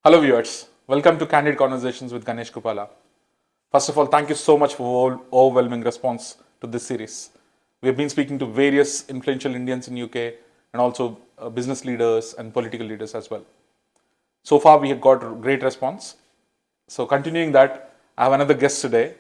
Hello viewers, welcome to Candid Conversations with Ganesh Kuppala. First of all, thank you so much for overwhelming response to this series. We have been speaking to various influential Indians in UK and also business leaders and political leaders as well. So far we have got great response. So continuing that, I have another guest today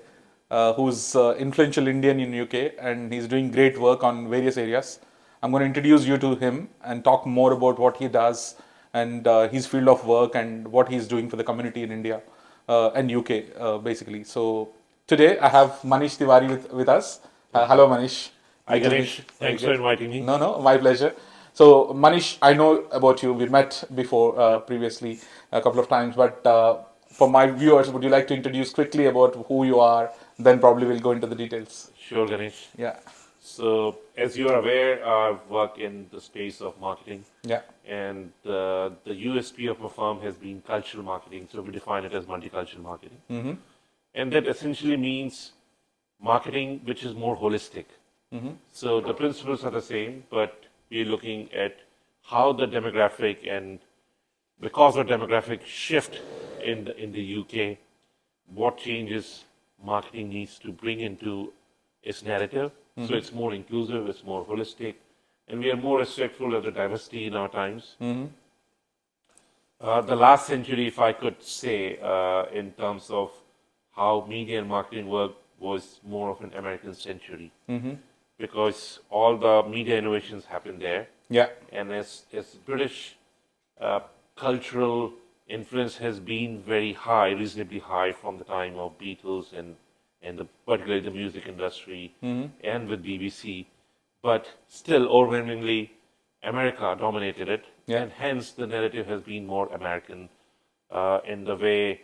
who's influential Indian in UK and he's doing great work on various areas. I'm going to introduce you to him and talk more about what he does and his field of work and what he's doing for the community in India and UK basically. So today I have Manish Tiwari with us. Hello Manish. Hi Good to Ganesh, meet- thanks for inviting me. No, my pleasure. So Manish, I know about you. We met before previously a couple of times, but for my viewers, would you like to introduce quickly about who you are? Then probably we'll go into the details. Sure, Ganesh. Yeah, So, as you are aware, I work in the space of marketing, yeah, and the USP of my firm has been cultural marketing. So, we define it as multicultural marketing. And that essentially means marketing which is more holistic. So, the principles are the same, but we're looking at how the demographic and because of demographic shift in the UK, what changes marketing needs to bring into its narrative. So it's more inclusive, it's more holistic, and we are more respectful of the diversity in our times. The last century, if I could say, in terms of how media and marketing work, was more of an American century because all the media innovations happened there. yeah, And as British cultural influence has been very high, reasonably high from the time of Beatles and particularly the music industry and with BBC, but still overwhelmingly America dominated it, Yeah. and hence the narrative has been more American in the way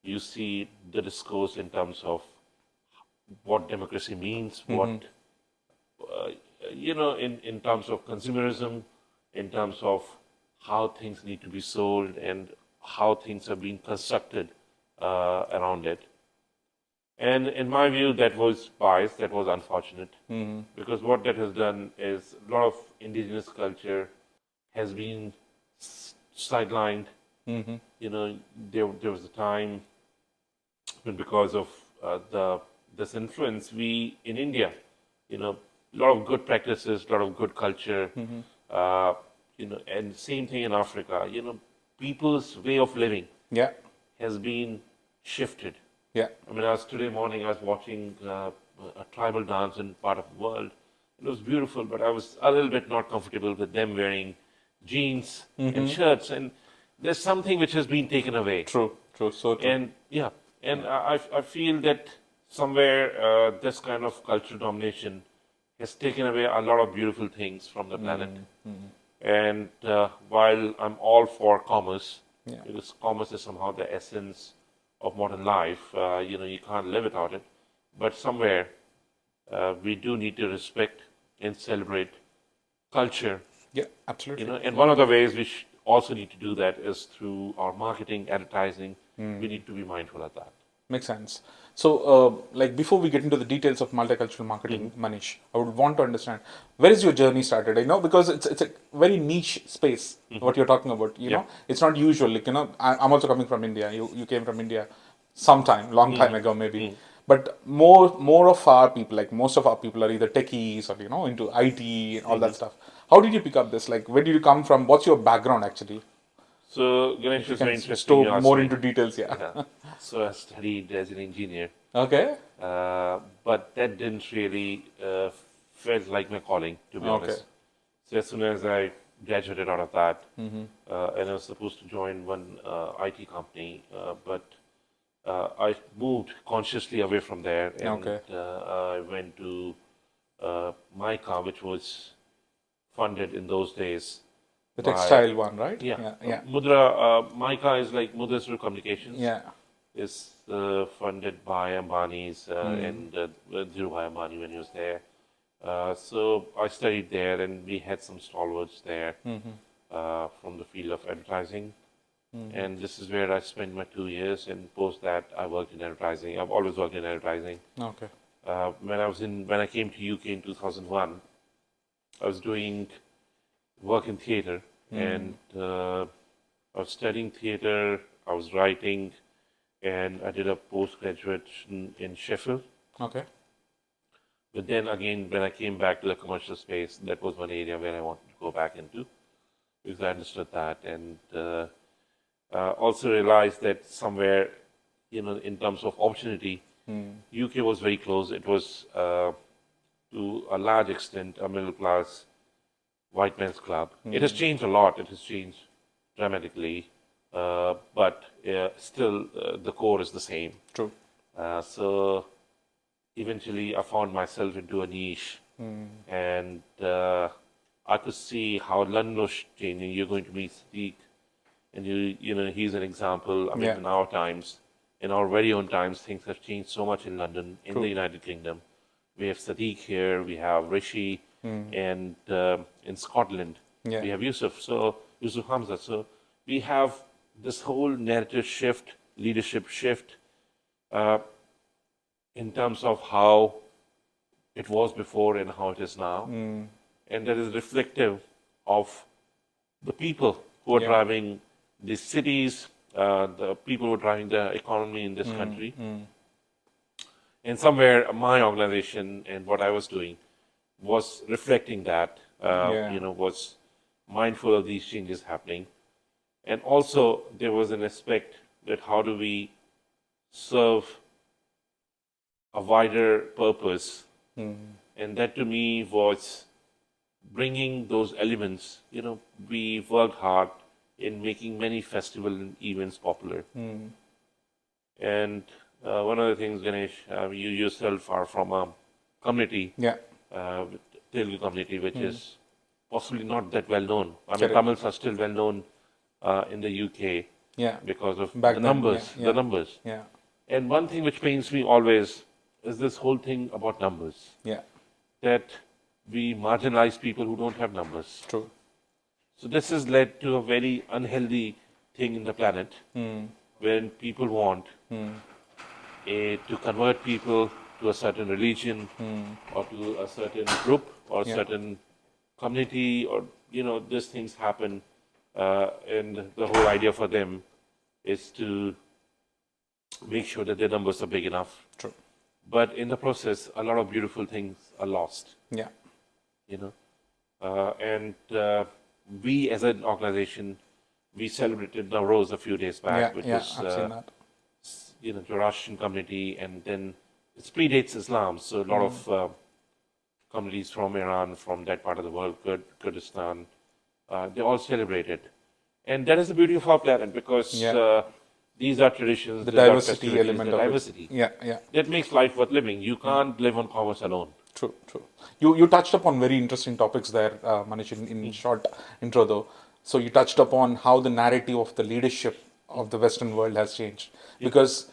you see the discourse in terms of what democracy means, what in terms of consumerism, in terms of how things need to be sold and how things have been constructed around it. And in my view, that was biased, that was unfortunate, because what that has done is a lot of indigenous culture has been sidelined. There was a time when because of this influence, we in India, a lot of good practices, a lot of good culture, and same thing in Africa. People's way of living yeah, has been shifted. yeah, I mean, today morning I was watching a tribal dance in part of the world. It was beautiful, but I was a little bit not comfortable with them wearing jeans and shirts. And there's something which has been taken away. true, so true. And yeah, and I feel that somewhere this kind of cultural domination has taken away a lot of beautiful things from the planet. And while I'm all for commerce, Yeah. because commerce is somehow the essence of modern life, you can't live without it. But somewhere we do need to respect and celebrate culture. Yeah, absolutely. And one of the ways we also need to do that is through our marketing, advertising. We need to be mindful of that. Makes sense. So, like before we get into the details of multicultural marketing, Manish, I would want to understand where is your journey started? I know because it's a very niche space. What you're talking about, you know, it's not usual. Like I'm also coming from India. You came from India, sometime long time ago maybe. But more of our people, like most of our people, are either techies or into IT and all that stuff. How did you pick up this? Like, where did you come from? What's your background actually? So Ganesh, You it's very can interesting. You go asked more me. into details, yeah. Yeah. So I studied as an engineer, Okay. but that didn't really felt like my calling, to be Okay. honest. So as soon as I graduated out of that, and I was supposed to join one IT company, but I moved consciously away from there, and Okay. I went to MICA, which was funded in those days. The by- textile one, right? Yeah, Yeah. MICA is like Mudra through Communications. Yeah. Is funded by Ambani's and Dhirubhai Ambani when he was there. So I studied there, and we had some stalwarts there from the field of advertising. And this is where I spent my 2 years. And post that, I worked in advertising. I've always worked in advertising. Okay. When I came to UK in 2001, I was doing work in theatre, and I was studying theatre I was writing, and I did a postgraduate in Sheffield. Okay. But then again, when I came back to the commercial space, that was one area where I wanted to go back into, because I understood that, and also realized that somewhere, in terms of opportunity, UK was very close. It was to a large extent a middle class white man's club. It has changed a lot. It has changed dramatically, but still the core is the same. True. So eventually I found myself into a niche, and I could see how London was changing. You're going to meet Sadiq, and he's an example. I mean, in our times, in our very own times, things have changed so much in London, in the United Kingdom. We have Sadiq here, we have Rishi, and in Scotland, we have Yusuf Hamza. So we have this whole narrative shift, leadership shift, in terms of how it was before and how it is now. And that is reflective of the people who are driving the cities, the people who are driving the economy in this country. And somewhere my organization and what I was doing was reflecting that, was mindful of these changes happening. And also there was an aspect that how do we serve a wider purpose. And that to me was bringing those elements. We worked hard in making many festival and events popular. And one of the things, Ganesh, you yourself are from a community, Telugu community, which is possibly not that well known. I mean, Tamils are still well known in the UK because of the numbers. And one thing which pains me always is this whole thing about numbers. That we marginalize people who don't have numbers. True. So this has led to a very unhealthy thing in the planet, when people want to convert people to a certain religion or to a certain group or a certain community, or these things happen, and the whole idea for them is to make sure that their numbers are big enough. True. But in the process, a lot of beautiful things are lost. And we as an organization, we celebrated Nowruz a few days back, which is I've seen that. the Russian community, and then it predates Islam. So a lot of communities from Iran, from that part of the world, Kurdistan, they all celebrated. And that is the beauty of our planet, because these are traditions, the diversity element the of diversity. it. That makes life worth living. You can't live on commerce alone. True. You touched upon very interesting topics there, Manish, in short intro though. So you touched upon how the narrative of the leadership of the Western world has changed. Because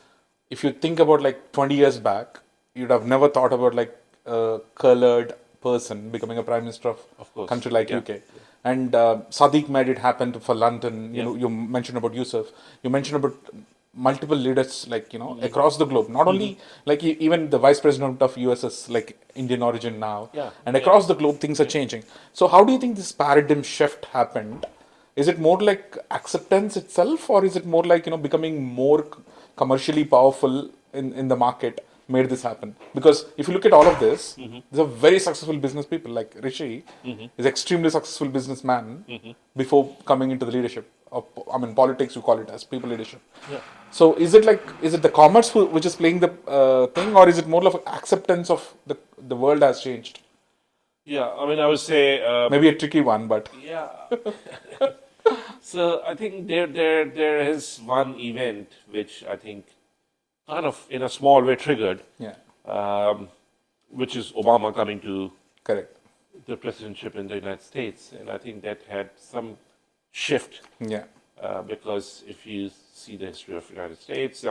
if you think about like 20 years back, you'd have never thought about like a colored person becoming a prime minister of a country like UK. And Sadiq made it happen for London. You mentioned about Yusuf. You mentioned about multiple leaders, like, across the globe. Not only, like, even the vice president of US is, like, Indian origin now. And across the globe, things are changing. So how do you think this paradigm shift happened? Is it more like acceptance itself, or is it more like, becoming more commercially powerful in the market made this happen? Because if you look at all of this, these are very successful business people. Like Rishi is extremely successful businessman before coming into the leadership. Politics, you call it as people leadership. So is it the commerce which is playing the thing, or is it more of acceptance of the world has changed? I would say maybe a tricky one, but so I think there is one event which I think kind of in a small way triggered, which is Obama coming to the presidentship in the United States, and I think that had some shift. Because if you see the history of the United States,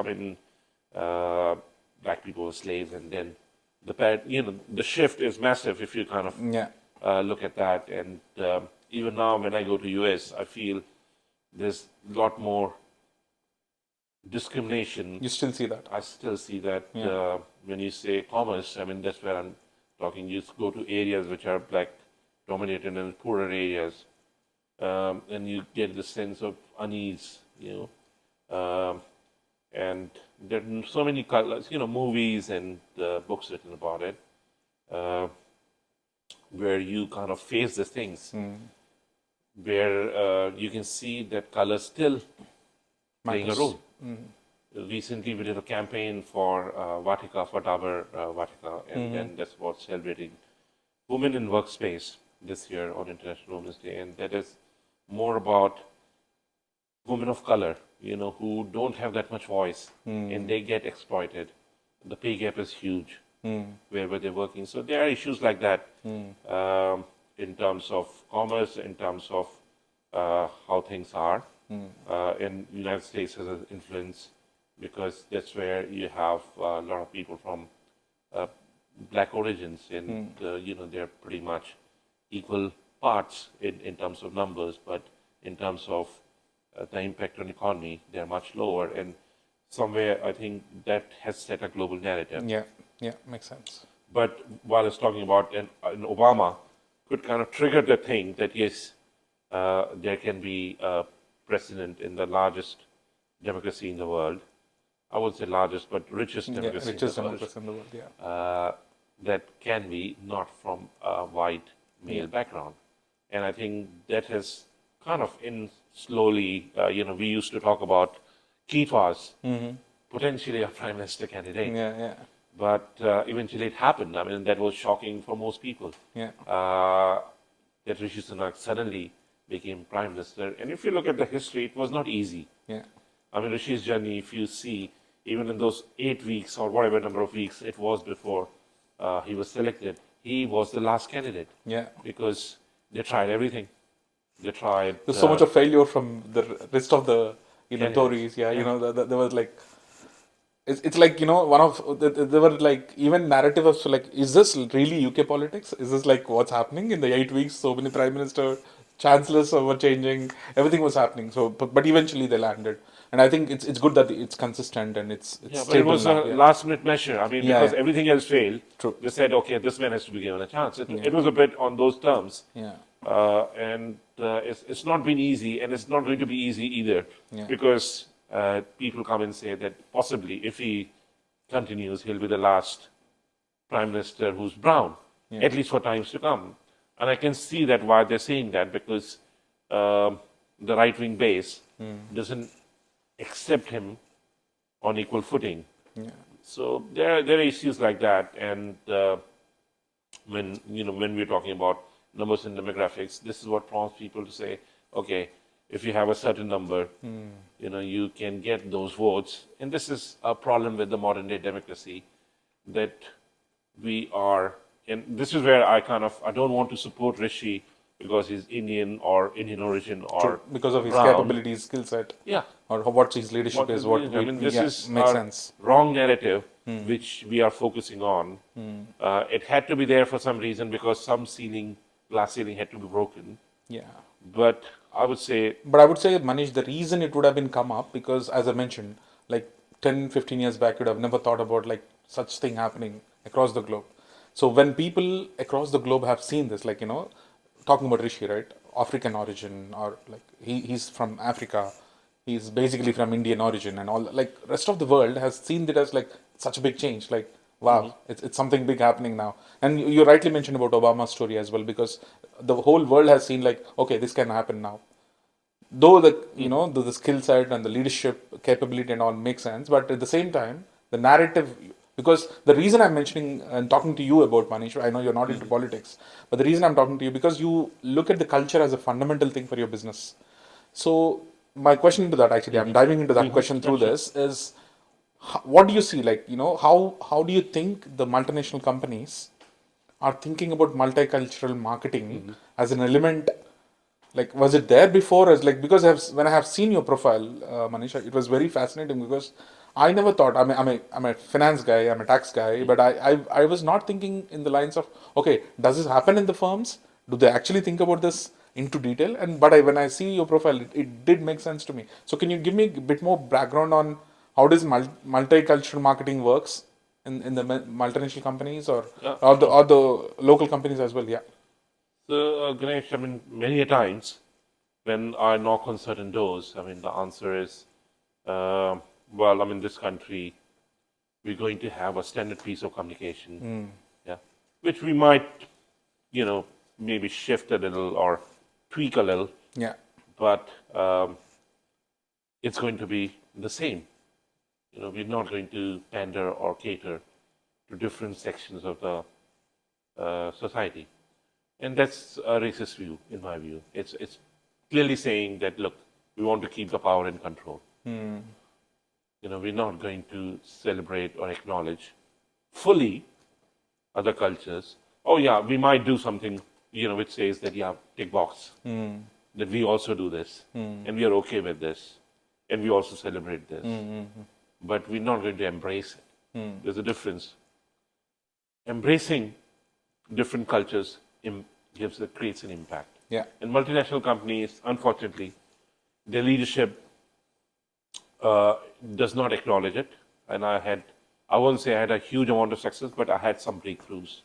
black people were slaves, and then the shift is massive if you kind of look at that. And even now, when I go to US, I feel there's a lot more discrimination. You still see that? I still see that. When you say commerce, that's where I'm talking. You go to areas which are black dominated and poorer areas, and you get the sense of unease, Um, and there are so many colors, movies and books written about it, uh, where you kind of face the things, where you can see that color still playing a Matters. role. Recently, we did a campaign for Vatika, for Dabur Vatika, and then that's about celebrating women in workspace this year on International Women's Day, and that is more about women of color, who don't have that much voice, and they get exploited. The pay gap is huge wherever they're working. So there are issues like that in terms of commerce, in terms of how things are. In the United States has an influence because that's where you have a lot of people from black origins, and they're pretty much equal parts in terms of numbers, but in terms of the impact on economy, they're much lower. And somewhere, I think that has set a global narrative. Yeah, makes sense. But while I was talking about, and Obama could kind of trigger the thing that yes, there can be a president in the largest democracy in the world. I would say largest, but richest democracy Richest in the world. democracy in the world, That can be not from a white male background. And I think that has kind of slowly, we used to talk about Keith was potentially a prime minister candidate. Yeah. But eventually it happened. I mean, that was shocking for most people. Yeah. That Rishi Sunak suddenly became prime minister. And if you look at the history, it was not easy. Yeah. I mean, Rishi's journey, if you see, even in those 8 weeks or whatever number of weeks it was before he was selected, he was the last candidate. Yeah. Because they tried everything. They tried. There's so much of failure from the rest of the Tories. Yeah, Yeah. there was like, it's like one of there were like even narrative of like, is this really UK politics? Is this like what's happening in the 8 weeks? So many prime minister, chancellors were changing, everything was happening. So, but eventually they landed, and I think it's good that it's consistent and it's Yeah, but it stable was now. a last-minute measure. I mean, Yeah, because yeah. everything else failed, True. they said, okay, this man has to be given a chance. It was a bit on those terms. Yeah. And it's not been easy, and it's not going to be easy either, because people come and say that possibly if he continues, he'll be the last prime minister who's brown, at least for times to come. And I can see that why they're saying that, because the right-wing base doesn't accept him on equal footing. Yeah. So there are issues like that, and when we're talking about numbers and demographics, this is what prompts people to say, okay, if you have a certain number, you can get those votes. And this is a problem with the modern day democracy, that we are, and this is where I don't want to support Rishi because he's Indian or Indian origin or True. Because of his brown. capabilities, skill set, Yeah. or what his leadership is. What I mean, this is makes our sense. wrong narrative, which we are focusing on. It had to be there for some reason, because some glass ceiling had to be broken. Yeah. But I would say, Manish, the reason it would have been come up, because as I mentioned, like 10, 15 years back, you'd have never thought about like such thing happening across the globe. So when people across the globe have seen this, like, talking about Rishi, right? African origin, or like he's from Africa, he's basically from Indian origin, and all, like rest of the world has seen it as like such a big change. Like, wow, it's something big happening now. And you rightly mentioned about Obama's story as well, because the whole world has seen like, okay, this can happen now. Though the skill set and the leadership capability and all make sense, but at the same time, the narrative, because the reason I'm mentioning and talking to you about Manish, I know you're not into politics, but the reason I'm talking to you, because you look at the culture as a fundamental thing for your business. So my question into that, actually, I'm diving into that question through this, is what do you see, like, how do you think the multinational companies are thinking about multicultural marketing as an element? Like, was it there before? As like, because when I have seen your profile, Manish, it was very fascinating, because I never thought, I'm a finance guy, I'm a tax guy, but I was not thinking in the lines of, okay, does this happen in the firms? Do they actually think about this into detail? When I see your profile, it did make sense to me. So can you give me a bit more background on how does multicultural marketing works in the multinational companies, or the local companies as well? Yeah. So, Ganesh, I mean, many a times when I knock on certain doors, I mean, the answer is well, I mean, this country, we're going to have a standard piece of communication, yeah, which we might, maybe shift a little or tweak a little, Yeah. but it's going to be the same. We're not going to pander or cater to different sections of the society. And that's a racist view, in my view. It's clearly saying that, look, we want to keep the power in control. We're not going to celebrate or acknowledge fully other cultures. Oh, yeah, we might do something, which says that, yeah, tick box, that we also do this, and we are okay with this, and we also celebrate this. But we're not going to embrace it. There's a difference. Embracing different cultures creates an impact. Yeah. And multinational companies, unfortunately, their leadership does not acknowledge it. And I won't say I had a huge amount of success, but I had some breakthroughs.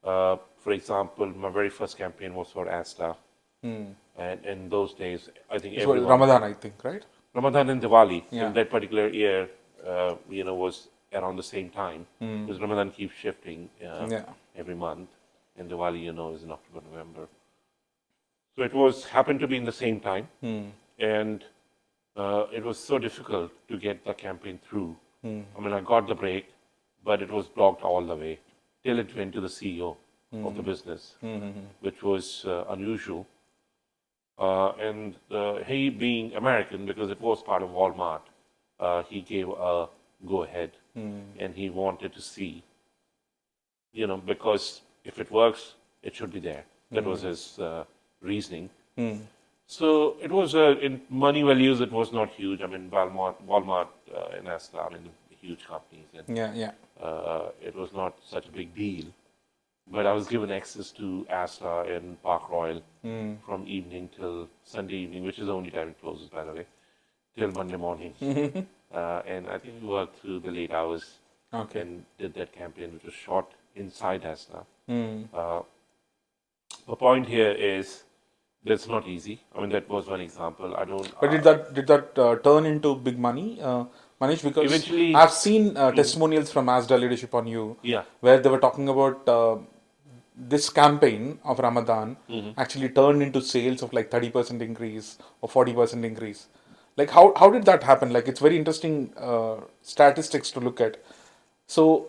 For example, my very first campaign was for Asta. And in those days, I think It was Ramadan, I think, right? Ramadan and Diwali Yeah. in that particular year, was around the same time. Because Ramadan keeps shifting every month, and Diwali, is in October, November. So it happened to be in the same time, and it was so difficult to get the campaign through. I mean, I got the break, but it was blocked all the way till it went to the CEO of the business, which was unusual. And he, being American, because it was part of Walmart, he gave a go-ahead, and he wanted to see, because if it works, it should be there. That was his reasoning. So it was, in money values, it was not huge. I mean, Walmart and Asda, I mean, huge companies. And, it was not such a big deal. But I was given access to Asda and Park Royal from evening till Sunday evening, which is the only time it closes, by the way, till Monday morning. And I think we worked through the late hours and did that campaign, which was shot inside Asda. The point here is that's not easy. I mean, that was one example. I don't. But did that turn into big money, Manish? Because Eventually- I've seen testimonials from Asda leadership on you, Yeah. where they were talking about this campaign of Ramadan actually turned into sales of like 30% increase or 40% increase. Like how did that happen? Like it's very interesting statistics to look at. So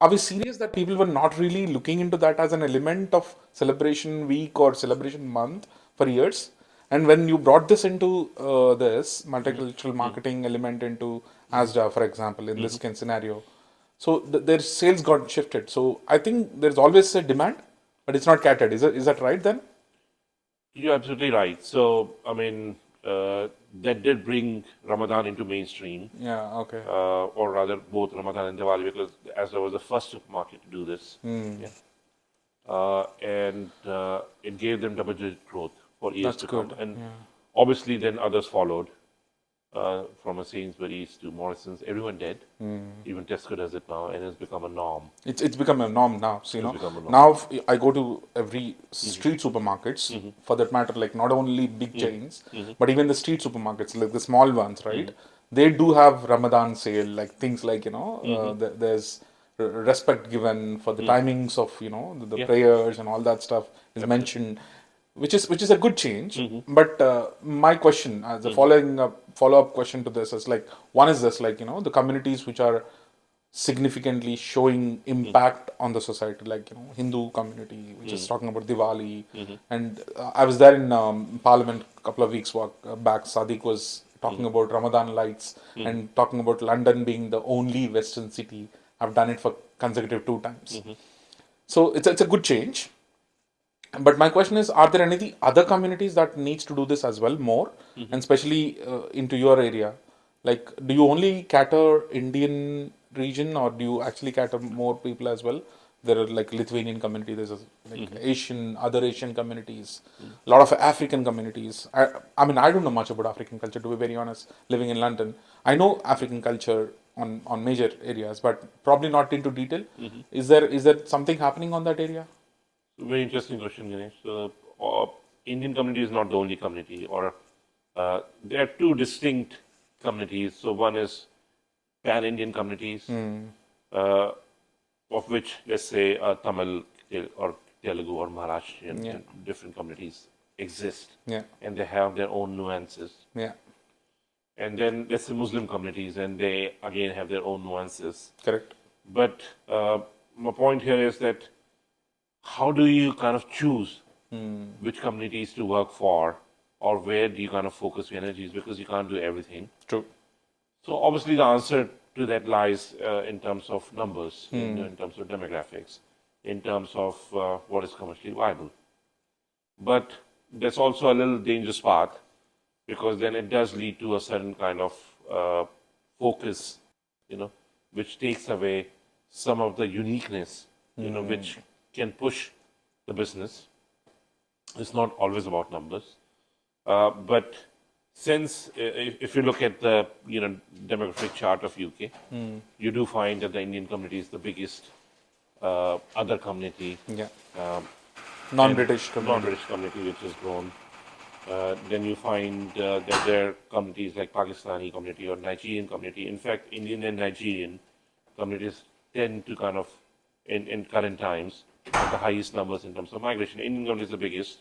are we serious that people were not really looking into that as an element of celebration week or celebration month for years? And when you brought this into this multicultural marketing element into Asda, for example, in this scenario, so their sales got shifted. So I think there's always a demand, but it's not catered. Is that right then? You're absolutely right. So, I mean, that did bring Ramadan into mainstream, Yeah. Okay. or rather both Ramadan and Diwali, because Asda was the first supermarket to do this. Yeah. And it gave them double-digit growth for years That's to good. come. And obviously then others followed, from a Sainsbury's to Morrison's. Everyone did. Even Tesco does it now, and it's become a norm. It's become a norm now. So, become a norm. now I go to every street supermarkets, for that matter, like not only big chains, but even the street supermarkets, like the small ones, right? They do have Ramadan sale, like things like, there's respect given for the timings of, the prayers and all that stuff is mentioned, which is a good change. But my question, as a follow-up question to this is like, one is this, like, the communities which are significantly showing impact on the society, like Hindu community, which is talking about Diwali, and I was there in Parliament a couple of weeks back. Sadiq was talking about Ramadan lights and talking about London being the only Western city. I've done it for consecutive 2 times, so it's a good change. But my question is, are there any other communities that needs to do this as well more, and especially into your area? Like, do you only cater Indian region, or do you actually cater more people as well? There are like Lithuanian community, there's like other Asian communities, a lot of African communities. I mean, I don't know much about African culture, to be very honest, living in London. I know African culture on major areas, but probably not into detail. Is there something happening on that area? Very interesting question, Ganesh. So, Indian community is not the only community, or there are two distinct communities. So one is pan-Indian communities, of which, let's say, Tamil or Telugu or Maharashtrian different communities exist, and they have their own nuances. And then let's say Muslim communities, and they again have their own nuances. Correct. But my point here is that how do you kind of choose which communities to work for, or where do you kind of focus your energies, because you can't do everything. True. So obviously the answer to that lies in terms of numbers, in terms of demographics, in terms of what is commercially viable. But there's also a little dangerous path, because then it does lead to a certain kind of focus, which takes away some of the uniqueness, which can push the business. It's not always about numbers. But since if you look at the demographic chart of UK, you do find that the Indian community is the biggest other community. Non-British community. Non-British community which has grown. Then you find that there are communities like Pakistani community or Nigerian community. In fact, Indian and Nigerian communities tend to kind of, in current times, have the highest numbers in terms of migration. Indian community is the biggest.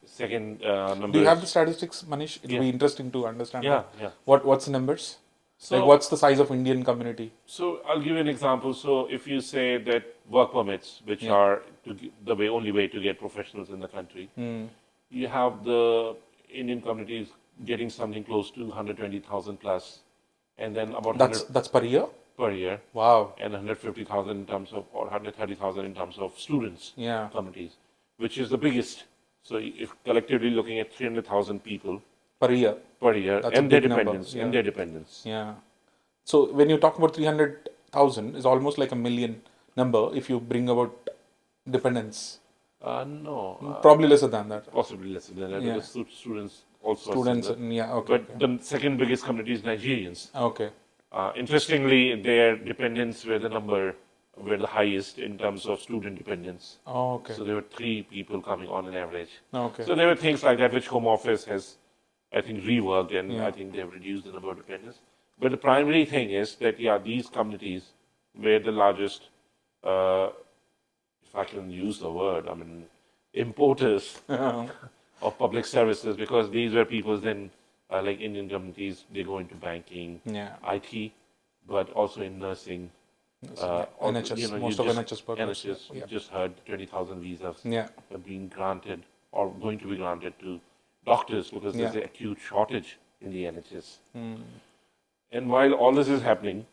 Second number. Do you have the statistics, Manish? It will be interesting to understand. Yeah. What's the numbers? So, what's the size of Indian community? So I'll give you an example. So if you say that work permits, which are the only way to get professionals in the country, you have the Indian communities getting something close to 120,000 plus, and then about that's per year. Per year. Wow. And 150,000 in terms of, or 130,000 in terms of students. Communities, which is the biggest. So if collectively looking at 300,000 people per year. That's and their dependents. And their dependents. So when you talk about 300,000, it's almost like a million number if you bring about dependents. No. Probably lesser than that. Possibly lesser than that. Because students also. Students, okay. But the second biggest community is Nigerians. Okay. Interestingly, their dependents were the highest in terms of student dependents. Okay. So there were 3 people coming on average. Okay. So there were things like that which Home Office has, I think, reworked, and I think they've reduced the number of dependents. But the primary thing is that, these communities were the largest, if I can use the word, importers of public services, because these were people then, like Indian communities, they go into banking, IT, but also in nursing. NHS, most of NHS workers. You just heard 20,000 visas have been granted or going to be granted to doctors, because there's an acute shortage in the NHS. And while all this is happening,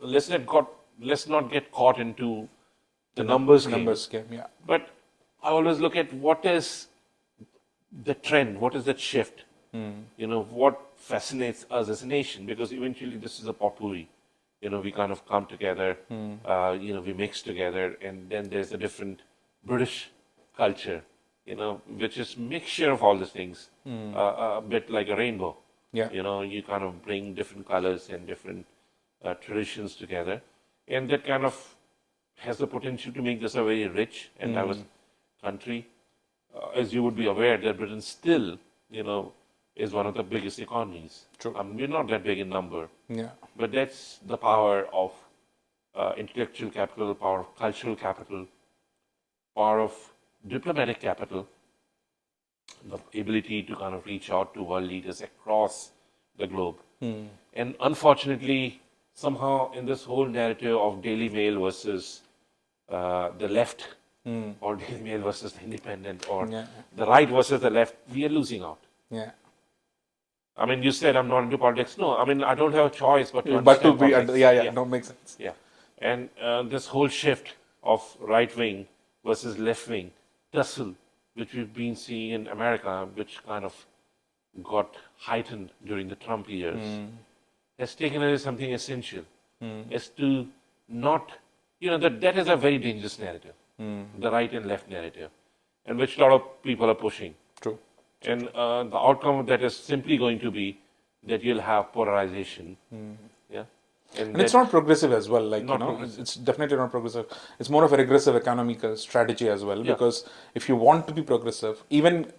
let's not get caught into the numbers game. But I always look at what is the trend, what is that shift, what fascinates us as a nation, because eventually this is a potpourri. We kind of come together, we mix together, and then there's a different British culture, which is mixture of all these things, a bit like a rainbow. You kind of bring different colors and different traditions together, and that kind of has the potential to make this a very rich and diverse country. As you would be aware, that Britain still, is one of the biggest economies. True. We're not that big in number. But that's the power of intellectual capital, power of cultural capital, power of diplomatic capital, the ability to kind of reach out to world leaders across the globe. And unfortunately, somehow in this whole narrative of Daily Mail versus the left, or Daily Mail versus the independent, or the right versus the left, we are losing out. You said I'm not into politics. No, I don't have a choice but to understand politics. No, makes sense. And this whole shift of right wing versus left wing tussle, which we've been seeing in America, which kind of got heightened during the Trump years, has taken away something essential, is to not, that is a very dangerous narrative, the right and left narrative, and which a lot of people are pushing. True. And the outcome of that is simply going to be that you'll have polarization. And it's not progressive as well. It's definitely not progressive. It's more of a regressive economic strategy as well. Because if you want to be progressive, even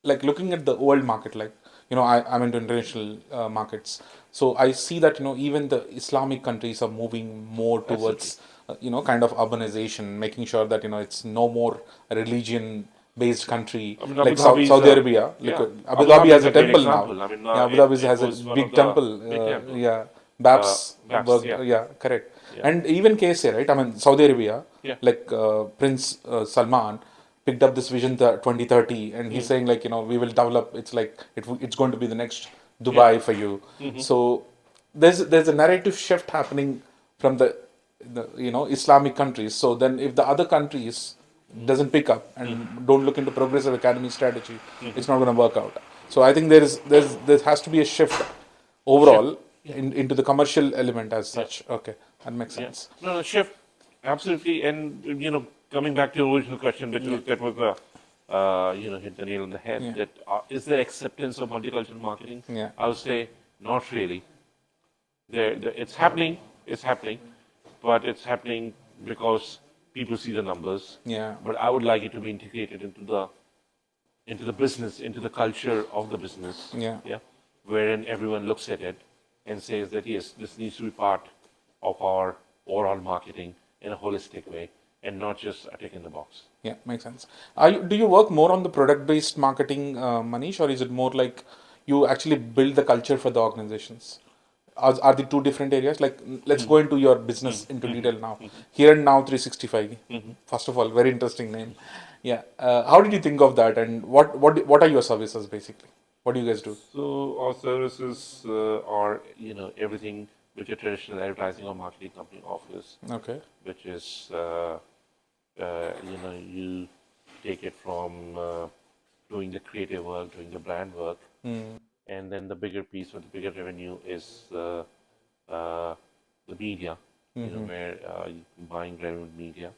like looking at the world market, like I'm into international markets, so I see that even the Islamic countries are moving more towards kind of urbanization, making sure that it's no more a religion-based country I mean, like Abu Dhabi is Saudi Arabia. yeah, Abu Dhabi has is a a great temple now. example. I mean, Yeah, Abu Dhabi it has a was one of big the temple. big temples. Yeah, Babs Babs, worked. yeah. Yeah, correct. Yeah. And even KSA, right? I mean, Saudi Arabia, Yeah. like Prince Salman picked up this vision 2030, and he's saying like we will develop. It's like it's going to be the next Dubai for you. So there's a narrative shift happening from the Islamic countries. So then if the other countries doesn't pick up and don't look into progressive academy strategy, it's not going to work out. So I think there has to be a shift overall into the commercial element as such. Okay, that makes Yeah. sense. No, shift absolutely. And coming back to your original question, that was hit the nail on the head. That is there acceptance of multicultural marketing? Yeah. I would say not really. It's happening. It's happening, but it's happening because people see the numbers. Yeah. But I would like it to be integrated into the business, into the culture of the business. Yeah. Yeah. Wherein everyone looks at it and says that yes, this needs to be part of our overall marketing in a holistic way and not just a tick in the box. Yeah, makes sense. Do you work more on the product-based marketing, Manish, or is it more like you actually build the culture for the organizations? Are the two different areas? Like, let's go into your business into detail now. Here and Now 365. First of all, very interesting name. Yeah. How did you think of that, and what are your services basically? What do you guys do? So our services are everything which a traditional advertising or marketing company offers. Okay. Which is you take it from doing the creative work, doing the brand work, and then the bigger piece or the bigger revenue is the media, where you buying relevant media